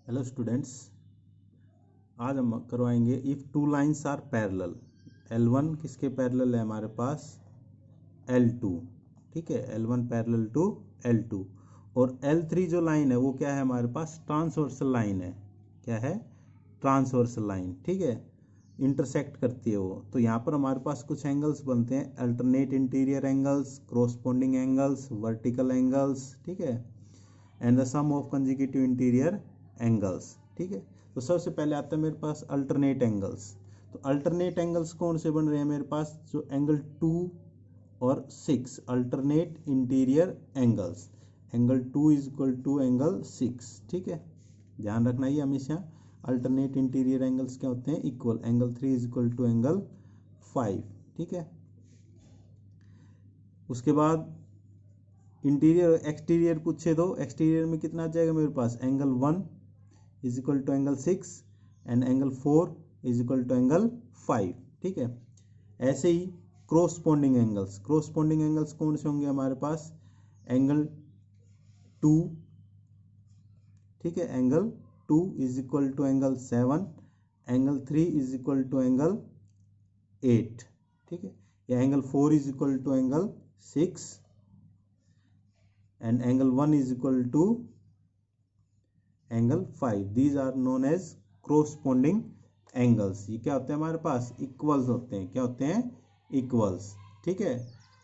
Hello students, आज हम करवाएंगे if two lines are parallel. L1 किसके पैरेलल है हमारे पास? L2। ठीक है, L1 पैरेलल टू L2। और L3 जो लाइन है वो क्या है हमारे पास? ट्रांसवर्सल लाइन है। क्या है? Transversal line. ठीक है, इंटरसेक्ट करती है वो। तो यहाँ पर हमारे पास कुछ एंगल्स बनते हैं, alternate interior angles, corresponding angles, vertical angles. ठीक है, and the sum of consecutive interior angles. ठीक है, तो सबसे पहले आता है मेरे पास अल्टरनेट एंगल्स। तो अल्टरनेट एंगल्स कौन से बन रहे हैं मेरे पास? जो एंगल 2 और 6, alternate interior angles. Angle 2 is equal to angle 6। ठीक है, ध्यान रखना ही हमेशा। अल्टरनेट इंटीरियर एंगल्स क्या होते हैं? Equal. Angle 3 is equal to angle 5। ठीक है, उसके बाद इंटीरियर एक्सटीरियर पूछे तो एक्सटीरियर में कितना आ जाएगा मेरे पास? Angle 1 is equal to angle 6 and angle 4 is equal to angle 5। ठीक है, ऐसे ही क्रोस्पोंडिंग एंगल्स। क्रोस्पोंडिंग एंगल्स कौन से होंगे हमारे पास? एंगल 2। ठीक है, angle 2 is equal to angle 7, angle 3 is equal to angle 8। ठीक है, या angle 4 is equal to angle 6 and angle 1 is equal to angle 5. These are known as corresponding angles. ये क्या होते हैं हमारे पास? इक्वल्स होते हैं। क्या होते हैं? इक्वल्स। ठीक है,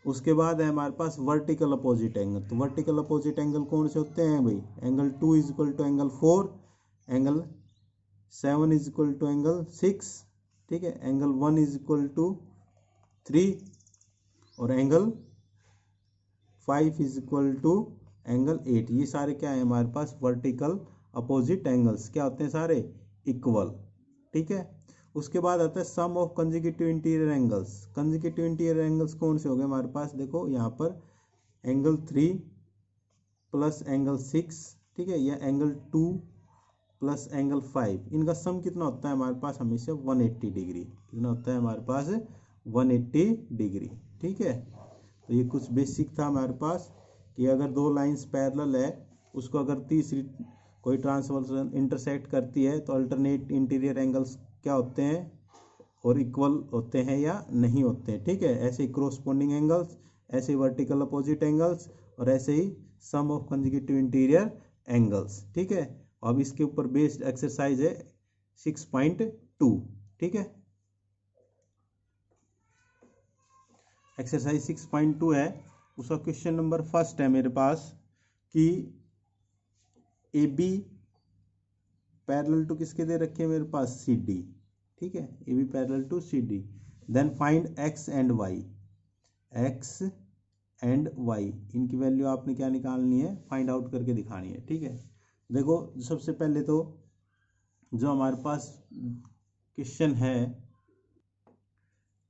उसके बाद है हमारे पास वर्टिकल अपोजिट एंगल। तो वर्टिकल अपोजिट एंगल कौन से होते हैं भाई? Angle 2 is equal to angle 4, angle 7 is equal to angle 6। ठीक है, एंगल 1 इज इक्वल टू 3 और angle 5 is equal to angle 8। ये सारे क्या है हमारे पास? Vertical opposite angles. क्या होते हैं? सारे इक्वल। ठीक है, उसके बाद आता है sum of consecutive interior angles. Consecutive interior angles कौन से हो गए हमारे पास? देखो यहाँ पर एंगल 3 प्लस एंगल 6। ठीक है, या एंगल 2 प्लस एंगल 5, इनका सम कितना होता है हमारे पास? हमेशा 180 डिग्री। कितना होता है हमारे पास? 180 डिग्री। ठीक है, तो ये कुछ बेसिक था हमारे पास कि अगर दो लाइंस पैरेलल है, उसको अगर तीसरी कोई ट्रांसवर्सल इंटरसेक्ट करती है तो अल्टरनेट इंटीरियर एंगल्स क्या होते हैं और इक्वल होते हैं या नहीं होते हैं। ठीक है, ऐसे ही क्रोस्पोंडिंग एंगल्स, ऐसे ही वर्टिकल अपोजिट एंगल्स और ऐसे ही सम ऑफ कंसेक्यूटिव इंटीरियर एंगल्स। ठीक है, अब इसके ऊपर बेस्ड एक्सरसाइज है 6.2। ठीक है, एक्सरसाइज 6.2 है, उसका क्वेश्चन नंबर फर्स्ट है मेरे पास कि ए बी पैरेलल टू किसके दे रखे हैं मेरे पास? सी डी। ठीक है, A B parallel to C D. Then find X and Y. X and Y, इनकी वैल्यू आपने क्या निकालनी है? फाइंड आउट करके दिखानी है। ठीक है, देखो सबसे पहले तो जो हमारे पास क्वेश्चन है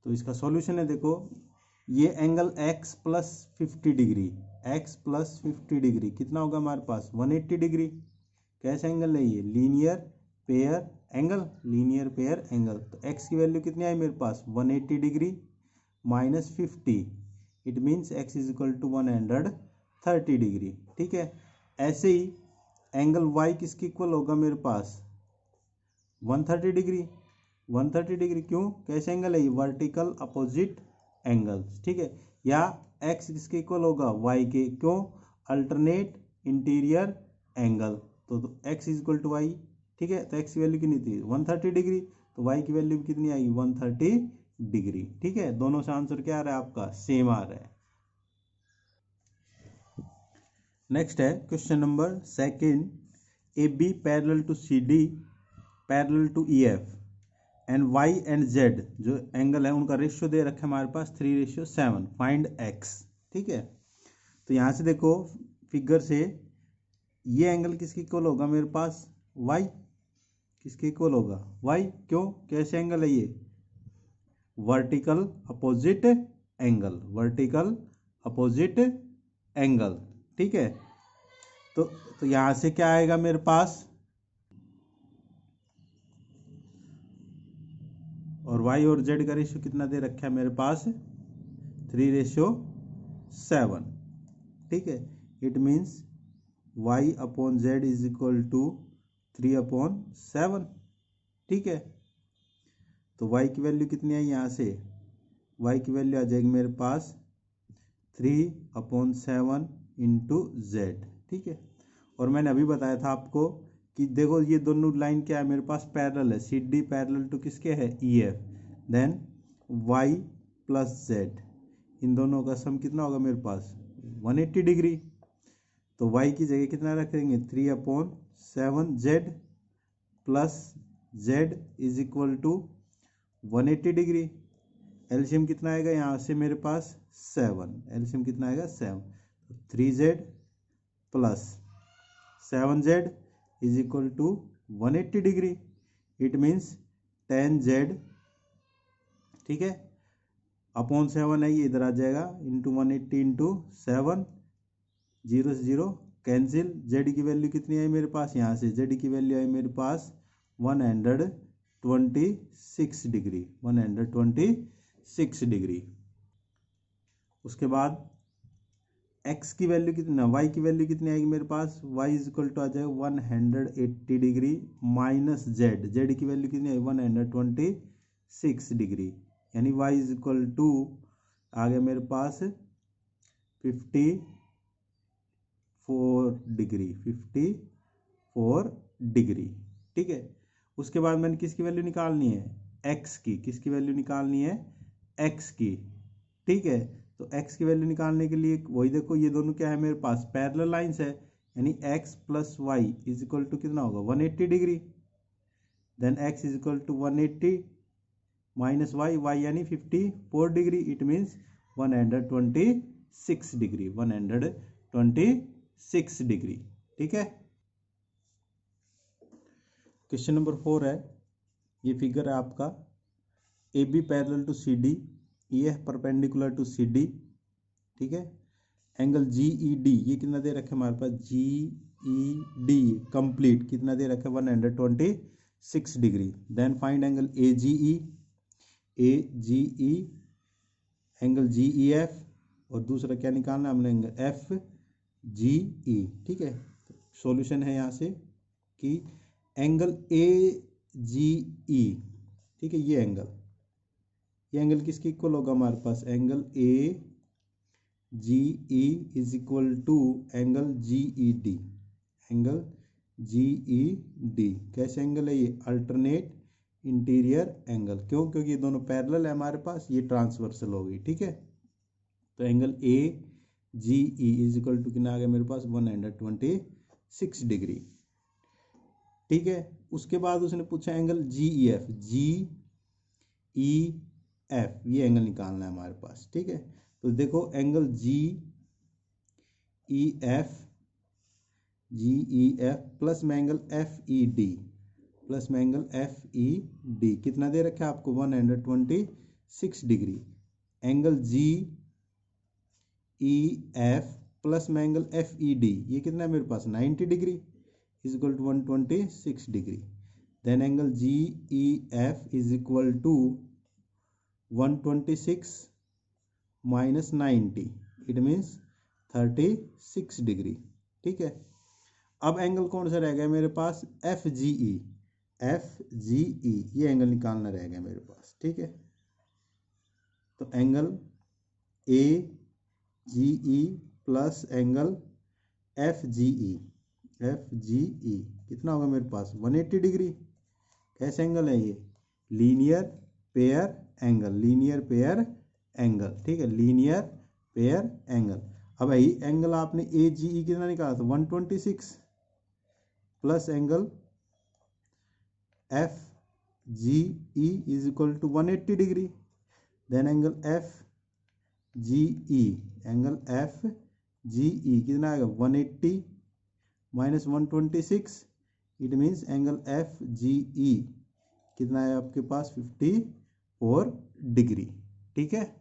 तो इसका सॉल्यूशन है। देखो ये angle x plus 50 degree, x plus 50 degree कितना होगा हमारे पास? 180 डिग्री। कैसा एंगल है ये? Linear pair angle. Linear pair angle. तो x की वैल्यू कितनी आई मेरे पास? 180 degree minus 50, it means x is equal to 130 degree. ठीक है, ऐसे ही एंगल y किसकी इक्वल होगा मेरे पास? 130 डिग्री। 130 डिग्री क्यों? कैसे एंगल है ये? Vertical opposite angles. ठीक है, या x किसके इक्वल होगा? y के। क्यों? Alternate interior angle. तो x is equal to Y. ठीक है, तो x की वैल्यू कितनी थी? 130 डिग्री। तो y की वैल्यू कितनी आई? 130 डिग्री। ठीक है, दोनों से आंसर क्या आ रहा है आपका? सेम आ रहा है। नेक्स्ट है question number second, A B parallel to C D parallel to E F and Y and Z जो एंगल है उनका रेशियो दे रखा है हमारे पास 3:7। Find x. ठीक है, तो यहाँ से देखो फिगर से ये एंगल किसकी इक्वल होगा मेरे पास? वाई। किसके इक्वल होगा? वाई। क्यों? कैसे एंगल है ये? Vertical opposite angle. Vertical opposite angle. ठीक है, तो यहाँ से क्या आएगा मेरे पास? और y और z का रेशियो कितना दे रखा है मेरे पास? 3:7। ठीक है, it means y upon z is equal to 3/7, ठीक है। तो y की वैल्यू कितनी आई यहाँ से, y की वैल्यू आ जाएगी मेरे पास 3/7 इंटू जेड, ठीक है। और मैंने अभी बताया था आपको कि देखो ये दोनों लाइन क्या है मेरे पास, पैरेलल है, सी डी पैरेलल टू किसके है, E F, then y plus Z, इन दोनों का सम कितना होगा मेरे पास 180 डिग्री। तो y की जगह कितना रखेंगे 3/7 Z plus Z is equal to 180 degree. LCM कितना आएगा यहाँ से मेरे पास 7, एलसीएम कितना आएगा 7, 3z plus 7z is equal to 180 degree, it means 10z, ठीक है, अपॉन 7 है ये इधर आ जाएगा, इंटू 180 इंटू 7, 0 से 0 कैंसिल। z की वैल्यू कितनी आई मेरे पास, यहाँ से z की वैल्यू आई मेरे पास 126 डिग्री, 126 डिग्री। उसके बाद x की वैल्यू कितना, y की वैल्यू कितनी आएगी मेरे पास, y इज इक्वल टू आ जाएगा 180 डिग्री माइनस z की वैल्यू कितनी आई 126 डिग्री, यानी y इज इक्वल टू आ गया मेरे पास 54 डिग्री, 54 डिग्री, ठीक है। उसके बाद मैंने किसकी वैल्यू निकालनी है, x की, किसकी वैल्यू निकालनी है, x की, ठीक है। तो x की वैल्यू निकालने के लिए वही देखो, ये दोनों क्या है मेरे पास पैरेलल लाइंस है, यानी x plus Y is equal to कितना होगा 180 degree, then x is equal to 180 minus Y, Y यानी 54 degree, it means 126 degree, 126 degree, ठीक है। क्वेश्चन नंबर 4 है, ये फिगर है आपका, A B parallel to C D, E F perpendicular to C D, ठीक है। एंगल जी ई डी ये कितना दे रखा है हमारे पास, जी ई डी कंप्लीट कितना दे रखा है 126 degree. Then find angle A G E, angle G E F, और दूसरा क्या निकालना है हमने, एंगल एफ जी ई, ठीक है। सॉल्यूशन है यहाँ से कि एंगल ए जी ई, ठीक है, ये एंगल किसके इक्वल होगा हमारे पास, angle A G E is equal to angle G E D, angle G E D कैसे एंगल है ये, अल्टरनेट इंटीरियर एंगल, क्यों, क्योंकि ये दोनों पैरेलल है हमारे पास, ये ट्रांसवर्सल हो गई, ठीक है। तो angle A G E is equal to कितना आ गया मेरे पास 126 डिग्री, ठीक है। उसके बाद उसने पूछा angle G E F, G E F ये एंगल निकालना है हमारे पास, ठीक है। तो देखो angle G E F plus में angle F E D, plus में एंगल एफ ई डी कितना दे रखा है आपको 126 degree. Angle G E F plus में एंगल एफ ई डी ये कितना है मेरे पास 90 degree is equal to 126 degree. Then angle G E F is equal to 126 minus 90, it means 36 degree, ठीक है। अब एंगल कौन सा रह गया मेरे पास, एफ जी ई ये एंगल निकालना रह गया मेरे पास, ठीक है। तो angle A G E plus angle F G E कितना होगा मेरे पास 180 डिग्री। कैसे एंगल है ये, लीनियर पेयर एंगल, ठीक है, लीनियर पेयर एंगल। अब यही एंगल आपने ए जी ई कितना निकाला था 126 plus angle F G E is equal to 180 degree. Then angle F G E कितना आएगा 180 minus 126, it means angle F G E कितना है आपके पास 54 डिग्री, ठीक है।